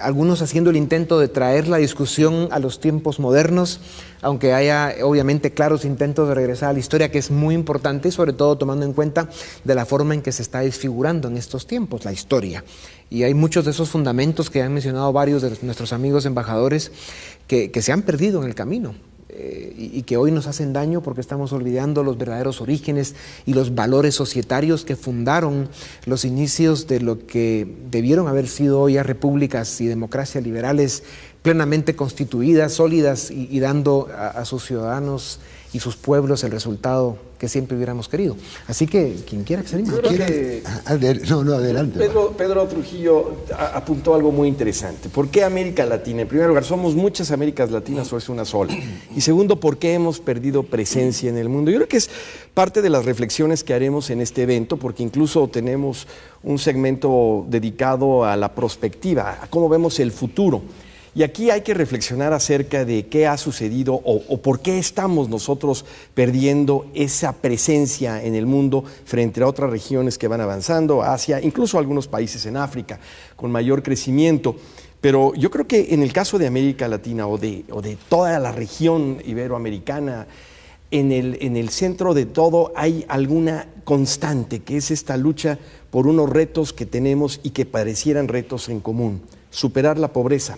algunos haciendo el intento de traer la discusión a los tiempos modernos, aunque haya obviamente claros intentos de regresar a la historia, que es muy importante, sobre todo tomando en cuenta de la forma en que se está desfigurando en estos tiempos la historia. Y hay muchos de esos fundamentos que han mencionado varios de nuestros amigos embajadores que se han perdido en el camino y que hoy nos hacen daño porque estamos olvidando los verdaderos orígenes y los valores societarios que fundaron los inicios de lo que debieron haber sido hoy ya repúblicas y democracias liberales plenamente constituidas, sólidas y dando a sus ciudadanos y sus pueblos el resultado que siempre hubiéramos querido. Así que quien quiera que se anime. Adelante. Pedro Trujillo apuntó algo muy interesante. ¿Por qué América Latina? En primer lugar, ¿somos muchas Américas Latinas o es una sola? Y segundo, ¿por qué hemos perdido presencia en el mundo? Yo creo que es parte de las reflexiones que haremos en este evento, porque incluso tenemos un segmento dedicado a la prospectiva, a cómo vemos el futuro. Y aquí hay que reflexionar acerca de qué ha sucedido o por qué estamos nosotros perdiendo esa presencia en el mundo frente a otras regiones que van avanzando, Asia, incluso algunos países en África con mayor crecimiento. Pero yo creo que en el caso de América Latina o de toda la región iberoamericana, en el centro de todo hay alguna constante, que es esta lucha por unos retos que tenemos y que parecieran retos en común. Superar la pobreza,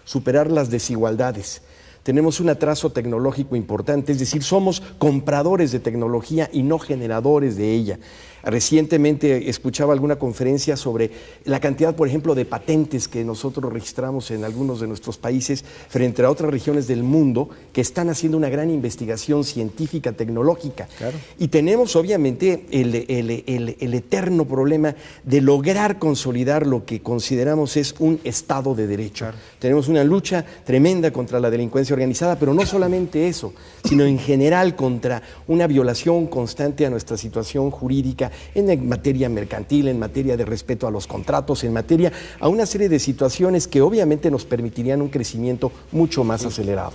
superar las desigualdades. Tenemos un atraso tecnológico importante, es decir, somos compradores de tecnología y no generadores de ella. Recientemente escuchaba alguna conferencia sobre la cantidad, por ejemplo, de patentes que nosotros registramos en algunos de nuestros países frente a otras regiones del mundo que están haciendo una gran investigación científica, tecnológica. Claro. Y tenemos, obviamente, el eterno problema de lograr consolidar lo que consideramos es un Estado de Derecho. Claro. Tenemos una lucha tremenda contra la delincuencia organizada, pero no solamente eso, sino en general contra una violación constante a nuestra situación jurídica en materia mercantil, en materia de respeto a los contratos, en materia a una serie de situaciones que obviamente nos permitirían un crecimiento mucho más acelerado.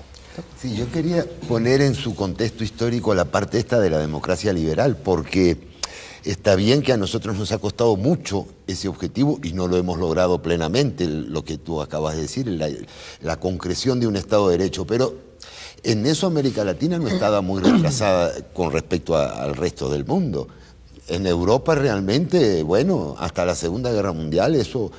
Sí, yo quería poner en su contexto histórico la parte esta de la democracia liberal, porque está bien que a nosotros nos ha costado mucho ese objetivo y no lo hemos logrado plenamente, lo que tú acabas de decir, la concreción de un Estado de Derecho, pero en eso América Latina no estaba muy retrasada con respecto al resto del mundo. En Europa realmente, bueno, hasta la Segunda Guerra Mundial, eso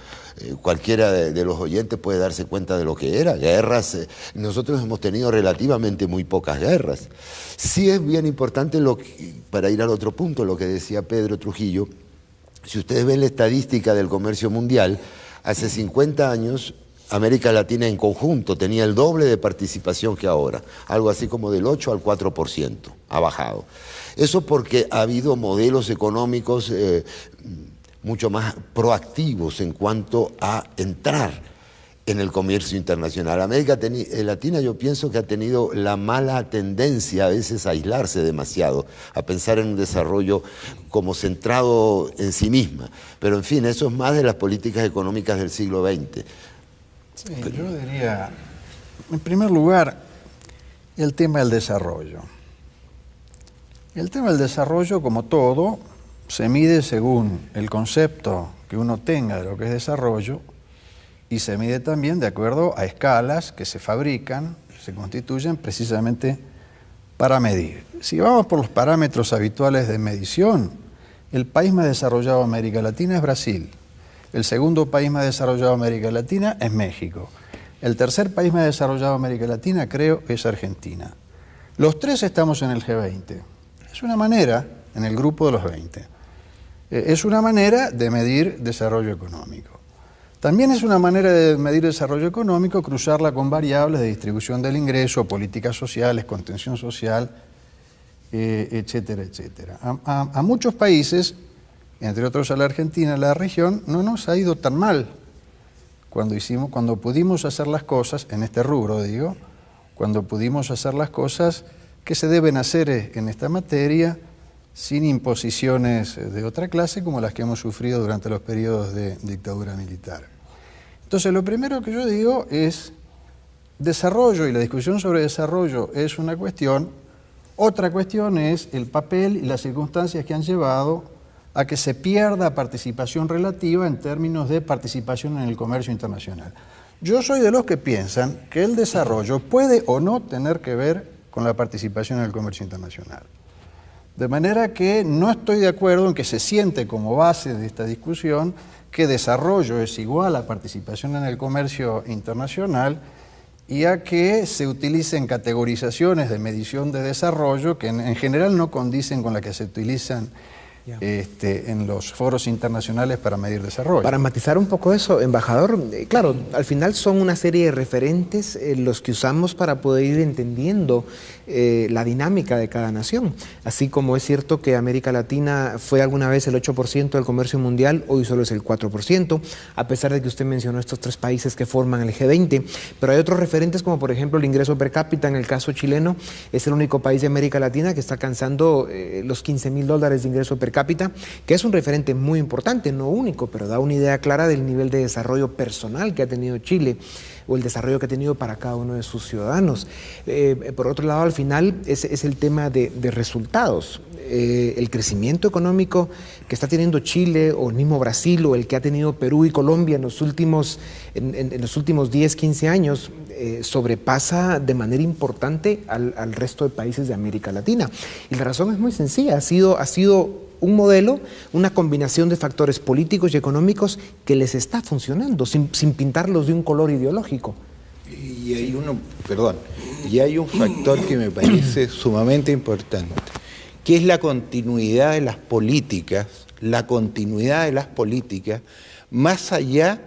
cualquiera de los oyentes puede darse cuenta de lo que era. Guerras, nosotros hemos tenido relativamente muy pocas guerras. Sí es bien importante, para ir al otro punto, lo que decía Pedro Trujillo, si ustedes ven la estadística del comercio mundial, hace 50 años América Latina en conjunto tenía el doble de participación que ahora, algo así como del 8 al 4%, ha bajado. Eso porque ha habido modelos económicos mucho más proactivos en cuanto a entrar en el comercio internacional. América Latina yo pienso que ha tenido la mala tendencia a veces a aislarse demasiado, a pensar en un desarrollo como centrado en sí misma. Pero en fin, eso es más de las políticas económicas del siglo XX. Sí, yo diría, en primer lugar, el tema del desarrollo. El tema del desarrollo, como todo, se mide según el concepto que uno tenga de lo que es desarrollo y se mide también de acuerdo a escalas que se fabrican, se constituyen precisamente para medir. Si vamos por los parámetros habituales de medición, el país más desarrollado de América Latina es Brasil. El segundo país más desarrollado de América Latina es México. El tercer país más desarrollado de América Latina, creo, es Argentina. Los tres estamos en el G20. Es una manera, en el grupo de los 20, es una manera de medir desarrollo económico. También es una manera de medir desarrollo económico cruzarla con variables de distribución del ingreso, políticas sociales, contención social, etcétera, etcétera. A muchos países, entre otros a la Argentina, la región, no nos ha ido tan mal cuando pudimos hacer las cosas, en este rubro digo, cuando pudimos hacer las cosas que se deben hacer en esta materia sin imposiciones de otra clase como las que hemos sufrido durante los periodos de dictadura militar. Entonces, lo primero que yo digo es desarrollo, y la discusión sobre desarrollo es una cuestión. Otra cuestión es el papel y las circunstancias que han llevado a que se pierda participación relativa en términos de participación en el comercio internacional. Yo soy de los que piensan que el desarrollo puede o no tener que ver con la participación en el comercio internacional. De manera que no estoy de acuerdo en que se siente como base de esta discusión que desarrollo es igual a participación en el comercio internacional y a que se utilicen categorizaciones de medición de desarrollo que en general no condicen con las que se utilizan en los foros internacionales para medir desarrollo. Para matizar un poco eso, embajador, claro, al final son una serie de referentes los que usamos para poder ir entendiendo la dinámica de cada nación. Así como es cierto que América Latina fue alguna vez el 8% del comercio mundial, hoy solo es el 4%, a pesar de que usted mencionó estos tres países que forman el G20, pero hay otros referentes como por ejemplo el ingreso per cápita. En el caso chileno es el único país de América Latina que está alcanzando los $15.000 de ingreso per cápita, que es un referente muy importante, no único, pero da una idea clara del nivel de desarrollo personal que ha tenido Chile o el desarrollo que ha tenido para cada uno de sus ciudadanos. Por otro lado, al final es el tema de resultados. El crecimiento económico que está teniendo Chile o el mismo Brasil o el que ha tenido Perú y Colombia en los últimos 10, 15 años sobrepasa de manera importante al resto de países de América Latina. Y la razón es muy sencilla, ha sido un modelo, una combinación de factores políticos y económicos que les está funcionando, sin pintarlos de un color ideológico. Y hay un factor que me parece sumamente importante, que es la continuidad de las políticas, más allá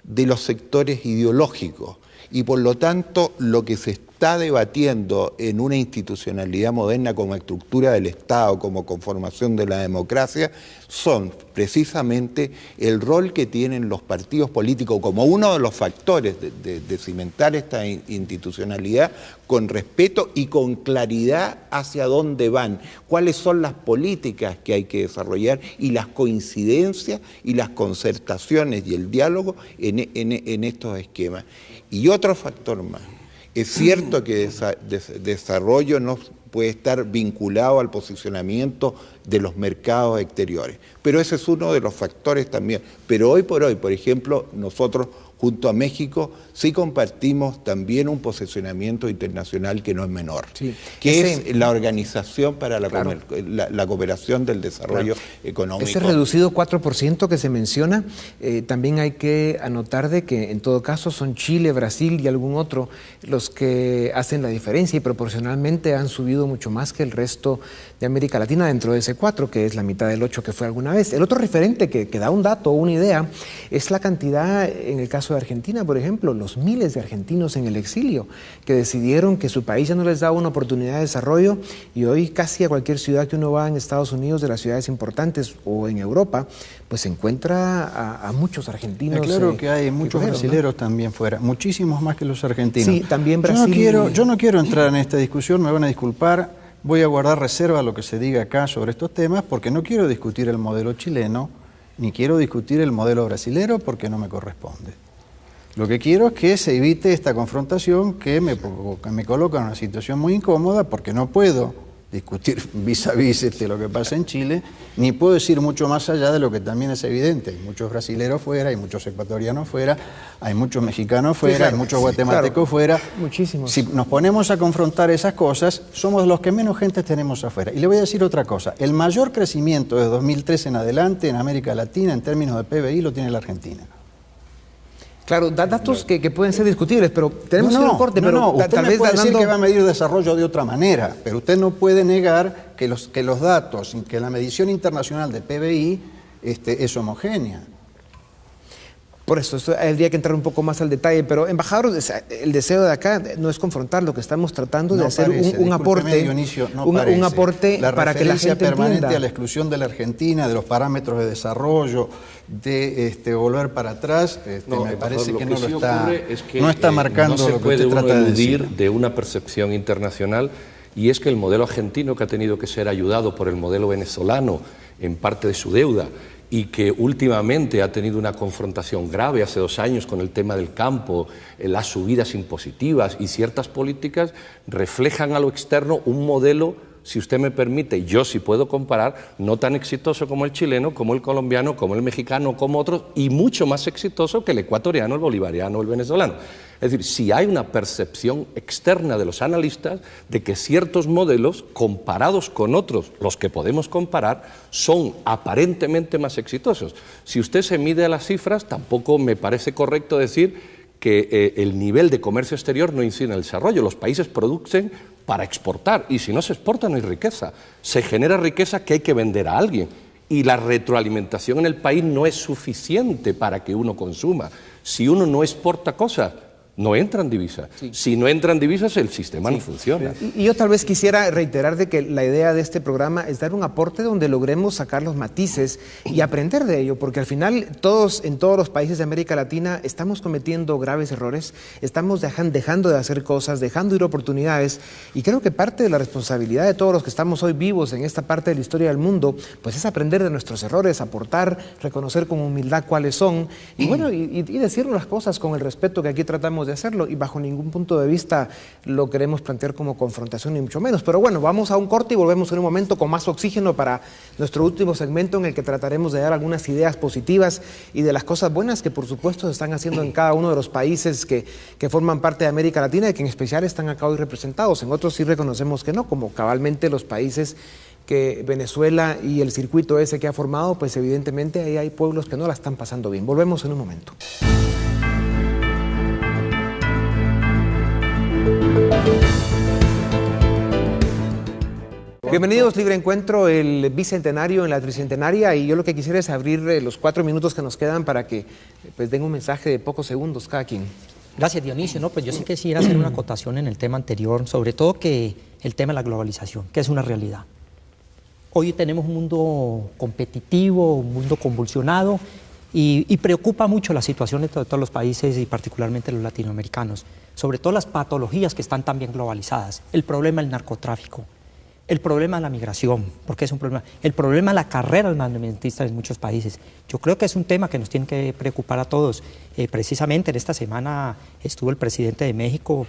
de los sectores ideológicos. Y por lo tanto, lo que se está debatiendo en una institucionalidad moderna como estructura del Estado, como conformación de la democracia, son precisamente el rol que tienen los partidos políticos como uno de los factores de cimentar esta institucionalidad con respeto y con claridad hacia dónde van, cuáles son las políticas que hay que desarrollar y las coincidencias y las concertaciones y el diálogo en estos esquemas. Y otro factor más, es cierto que desarrollo no puede estar vinculado al posicionamiento de los mercados exteriores, pero ese es uno de los factores también. Pero hoy por hoy, por ejemplo, nosotros junto a México sí compartimos también un posicionamiento internacional que no es menor, que es la Organización para la Cooperación del Desarrollo Económico. Ese reducido 4% que se menciona, también hay que anotar de que en todo caso son Chile, Brasil y algún otro los que hacen la diferencia y proporcionalmente han subido mucho más que el resto de América Latina dentro de ese 4, que es la mitad del 8 que fue alguna vez. El otro referente que da un dato o una idea es la cantidad, en el caso de Argentina, por ejemplo, los miles de argentinos en el exilio que decidieron que su país ya no les daba una oportunidad de desarrollo y hoy casi a cualquier ciudad que uno va en Estados Unidos, de las ciudades importantes o en Europa, pues se encuentra a muchos argentinos. Claro que hay muchos brasileros, ¿no?, también fuera, muchísimos más que los argentinos. Sí, también Brasil. Yo no quiero entrar en esta discusión, me van a disculpar, voy a guardar reserva a lo que se diga acá sobre estos temas porque no quiero discutir el modelo chileno ni quiero discutir el modelo brasilero porque no me corresponde. Lo que quiero es que se evite esta confrontación que me coloca en una situación muy incómoda porque no puedo discutir vis a vis lo que pasa en Chile, ni puedo decir mucho más allá de lo que también es evidente. Hay muchos brasileros fuera, hay muchos ecuatorianos fuera, hay muchos mexicanos fuera, hay muchos guatemaltecos fuera. Muchísimos. Si nos ponemos a confrontar esas cosas, somos los que menos gente tenemos afuera. Y le voy a decir otra cosa, el mayor crecimiento de 2013 en adelante en América Latina en términos de PBI lo tiene la Argentina. Claro, da datos que pueden ser discutibles, pero tenemos que ir a un corte. Pero usted tal me vez puede decir que va a medir desarrollo de otra manera, pero usted no puede negar que los datos, que la medición internacional de PBI es homogénea. Por eso habría que entrar un poco más al detalle, pero embajador, el deseo de acá no es confrontar, lo que estamos tratando de hacer un aporte, Dionisio, un aporte para que la gente permanente entienda. a la exclusión de la Argentina, de los parámetros de desarrollo, de volver para atrás, me parece que no está marcando no se lo que puede usted uno trata de eludir decir. de una percepción internacional, y es que el modelo argentino, que ha tenido que ser ayudado por el modelo venezolano en parte de su deuda, y que últimamente ha tenido una confrontación grave hace 2 años con el tema del campo, las subidas impositivas y ciertas políticas, reflejan a lo externo un modelo, si usted me permite, yo sí puedo comparar, no tan exitoso como el chileno, como el colombiano, como el mexicano, como otros, y mucho más exitoso que el ecuatoriano, el bolivariano, el venezolano. Es decir, si hay una percepción externa de los analistas de que ciertos modelos, comparados con otros, los que podemos comparar, son aparentemente más exitosos. Si usted se mide a las cifras, tampoco me parece correcto decir que el nivel de comercio exterior no incide en el desarrollo. Los países producen para exportar, y si no se exporta no hay riqueza. Se genera riqueza que hay que vender a alguien, y la retroalimentación en el país no es suficiente para que uno consuma. Si uno no exporta cosas, no entran divisas. Sí. Si no entran divisas, el sistema no funciona. Y yo tal vez quisiera reiterar de que la idea de este programa es dar un aporte donde logremos sacar los matices y aprender de ello, porque al final en todos los países de América Latina estamos cometiendo graves errores, estamos dejando de hacer cosas, dejando ir oportunidades, y creo que parte de la responsabilidad de todos los que estamos hoy vivos en esta parte de la historia del mundo, pues es aprender de nuestros errores, aportar, reconocer con humildad cuáles son, y bueno, y decirnos las cosas con el respeto que aquí tratamos de hacerlo, y bajo ningún punto de vista lo queremos plantear como confrontación ni mucho menos. Pero bueno, vamos a un corte y volvemos en un momento con más oxígeno para nuestro último segmento, en el que trataremos de dar algunas ideas positivas y de las cosas buenas que por supuesto se están haciendo en cada uno de los países que forman parte de América Latina y que en especial están acá hoy representados. En otros sí reconocemos que no, como cabalmente los países que Venezuela y el circuito ese que ha formado, pues evidentemente ahí hay pueblos que no la están pasando bien. Volvemos en un momento. Bienvenidos, Libre Encuentro, el bicentenario en la tricentenaria, y yo lo que quisiera es abrir los 4 minutos que nos quedan para que pues den un mensaje de pocos segundos cada quien. Gracias, Dionisio. No, pues yo sí quisiera hacer una acotación en el tema anterior, sobre todo que el tema de la globalización, que es una realidad. Hoy tenemos un mundo competitivo, un mundo convulsionado, y preocupa mucho la situación de todos los países y particularmente los latinoamericanos, sobre todo las patologías que están también globalizadas, el problema del narcotráfico, el problema de la migración, porque es un problema, el problema de la carrera armamentista en muchos países. Yo creo que es un tema que nos tiene que preocupar a todos. Precisamente en esta semana estuvo el presidente de México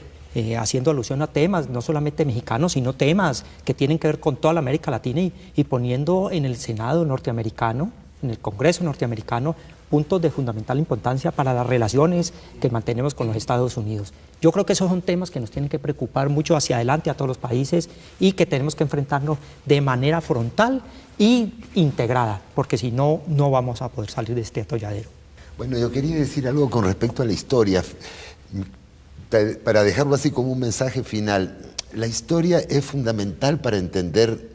haciendo alusión a temas, no solamente mexicanos, sino temas que tienen que ver con toda la América Latina y poniendo en el Senado norteamericano, en el Congreso norteamericano, puntos de fundamental importancia para las relaciones que mantenemos con los Estados Unidos. Yo creo que esos son temas que nos tienen que preocupar mucho hacia adelante a todos los países y que tenemos que enfrentarnos de manera frontal y integrada, porque si no, no vamos a poder salir de este atolladero. Bueno, yo quería decir algo con respecto a la historia, para dejarlo así como un mensaje final. La historia es fundamental para entender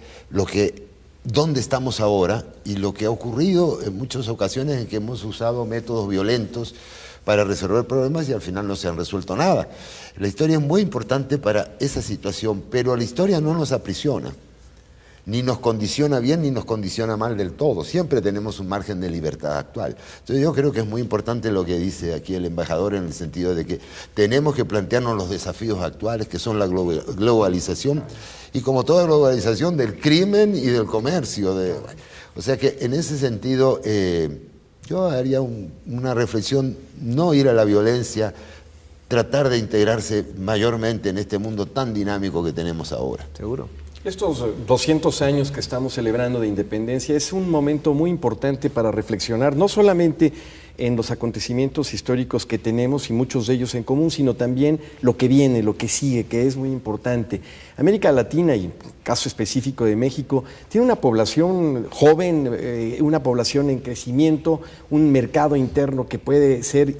dónde estamos ahora y lo que ha ocurrido en muchas ocasiones en que hemos usado métodos violentos para resolver problemas y al final no se han resuelto nada. La historia es muy importante para esa situación, pero la historia no nos aprisiona, ni nos condiciona bien ni nos condiciona mal del todo. Siempre tenemos un margen de libertad actual. Entonces yo creo que es muy importante lo que dice aquí el embajador, en el sentido de que tenemos que plantearnos los desafíos actuales, que son la globalización, y como toda globalización, del crimen y del comercio. O sea que en ese sentido yo haría una reflexión: no ir a la violencia, tratar de integrarse mayormente en este mundo tan dinámico que tenemos ahora. Seguro. Estos 200 años que estamos celebrando de independencia es un momento muy importante para reflexionar, no solamente en los acontecimientos históricos que tenemos y muchos de ellos en común, sino también lo que viene, lo que sigue, que es muy importante. América Latina, y en caso específico de México, tiene una población joven, una población en crecimiento, un mercado interno que puede ser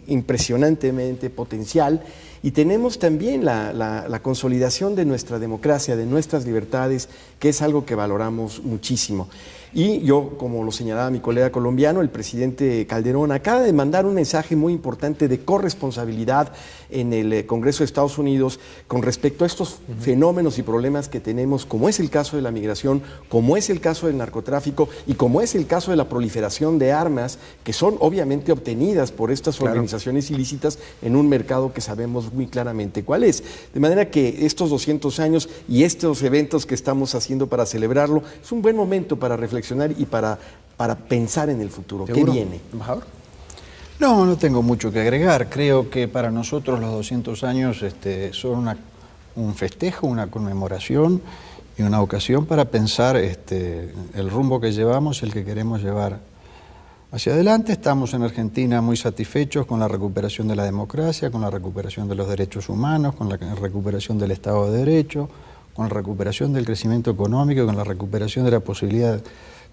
impresionantemente potencial, y tenemos también la consolidación de nuestra democracia, de nuestras libertades, que es algo que valoramos muchísimo. Y yo, como lo señalaba mi colega colombiano, el presidente Calderón acaba de mandar un mensaje muy importante de corresponsabilidad en el Congreso de Estados Unidos con respecto a estos fenómenos y problemas que tenemos, como es el caso de la migración, como es el caso del narcotráfico y como es el caso de la proliferación de armas que son obviamente obtenidas por estas organizaciones ilícitas en un mercado que sabemos muy claramente cuál es. De manera que estos 200 años y estos eventos que estamos haciendo para celebrarlo es un buen momento para reflexionar y para pensar en el futuro. ¿Qué viene? ¿Embajador? No tengo mucho que agregar. Creo que para nosotros los 200 años son un festejo, una conmemoración y una ocasión para pensar el rumbo que llevamos, el que queremos llevar hacia adelante. Estamos en Argentina muy satisfechos con la recuperación de la democracia, con la recuperación de los derechos humanos, con la recuperación del Estado de Derecho, con la recuperación del crecimiento económico, con la recuperación de la posibilidad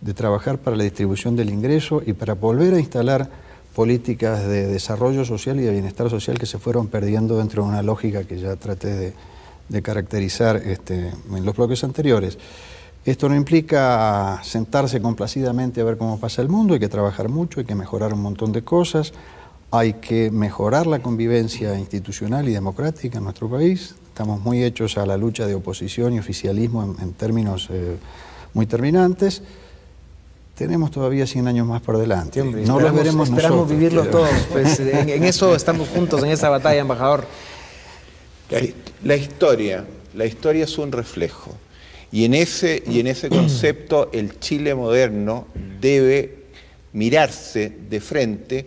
de trabajar para la distribución del ingreso y para volver a instalar políticas de desarrollo social y de bienestar social que se fueron perdiendo dentro de una lógica que ya traté de caracterizar en los bloques anteriores. Esto no implica sentarse complacidamente a ver cómo pasa el mundo, hay que trabajar mucho, hay que mejorar un montón de cosas, hay que mejorar la convivencia institucional y democrática en nuestro país. Estamos muy hechos a la lucha de oposición y oficialismo en términos muy terminantes. Tenemos todavía 100 años más por delante. Sí, hombre, no los veremos esperamos nosotros, vivirlos todos. Pues, en eso estamos juntos, en esa batalla, embajador. La historia es un reflejo. Y en ese concepto el Chile moderno debe mirarse de frente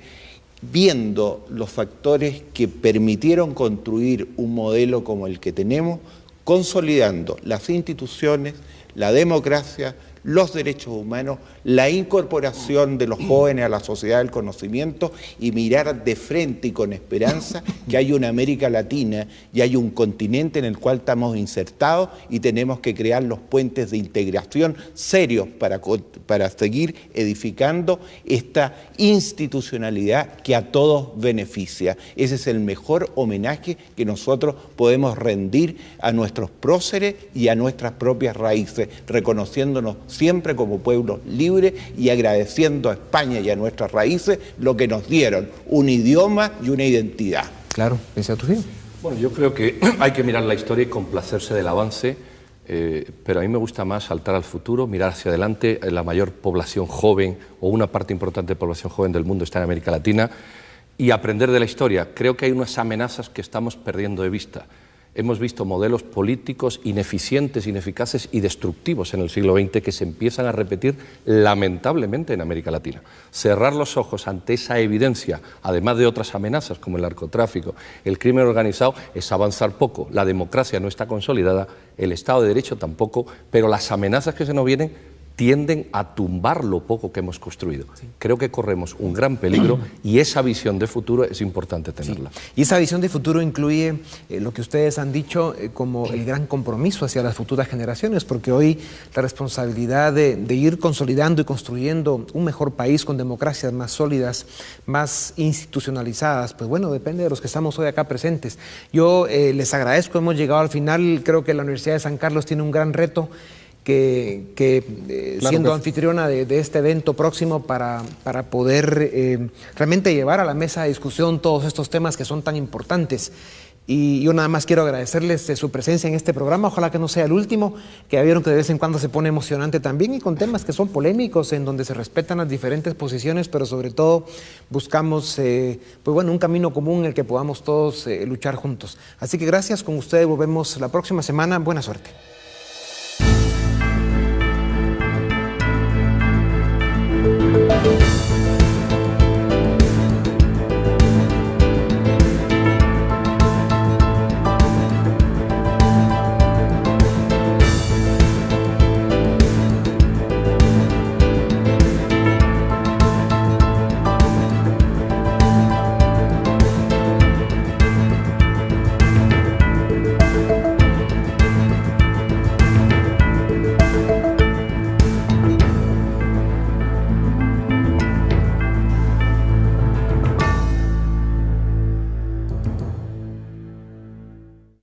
viendo los factores que permitieron construir un modelo como el que tenemos, consolidando las instituciones, la democracia, los derechos humanos, la incorporación de los jóvenes a la sociedad del conocimiento y mirar de frente y con esperanza que hay una América Latina y hay un continente en el cual estamos insertados y tenemos que crear los puentes de integración serios para seguir edificando esta institucionalidad que a todos beneficia. Ese es el mejor homenaje que nosotros podemos rendir a nuestros próceres y a nuestras propias raíces, reconociéndonos siempre como pueblos libres y agradeciendo a España y a nuestras raíces lo que nos dieron, un idioma y una identidad. Claro, ¿piensa tu fin? Bueno, yo creo que hay que mirar la historia y complacerse del avance, pero a mí me gusta más saltar al futuro, mirar hacia adelante. La mayor población joven o una parte importante de población joven del mundo está en América Latina y aprender de la historia. Creo que hay unas amenazas que estamos perdiendo de vista. Hemos visto modelos políticos ineficientes, ineficaces y destructivos en el siglo XX que se empiezan a repetir lamentablemente en América Latina. Cerrar los ojos ante esa evidencia, además de otras amenazas como el narcotráfico, el crimen organizado, es avanzar poco. La democracia no está consolidada, el Estado de Derecho tampoco, pero las amenazas que se nos vienen tienden a tumbar lo poco que hemos construido. Sí. Creo que corremos un gran peligro y esa visión de futuro es importante tenerla. Sí. Y esa visión de futuro incluye lo que ustedes han dicho como el gran compromiso hacia las futuras generaciones, porque hoy la responsabilidad de ir consolidando y construyendo un mejor país con democracias más sólidas, más institucionalizadas, pues bueno, depende de los que estamos hoy acá presentes. Yo les agradezco, hemos llegado al final, creo que la Universidad de San Carlos tiene un gran reto que siendo anfitriona de este evento próximo para poder realmente llevar a la mesa de discusión todos estos temas que son tan importantes. Y yo nada más quiero agradecerles su presencia en este programa, ojalá que no sea el último, que ya vieron que de vez en cuando se pone emocionante también y con temas que son polémicos, en donde se respetan las diferentes posiciones, pero sobre todo buscamos pues bueno, un camino común en el que podamos todos luchar juntos. Así que gracias, con ustedes volvemos la próxima semana, buena suerte.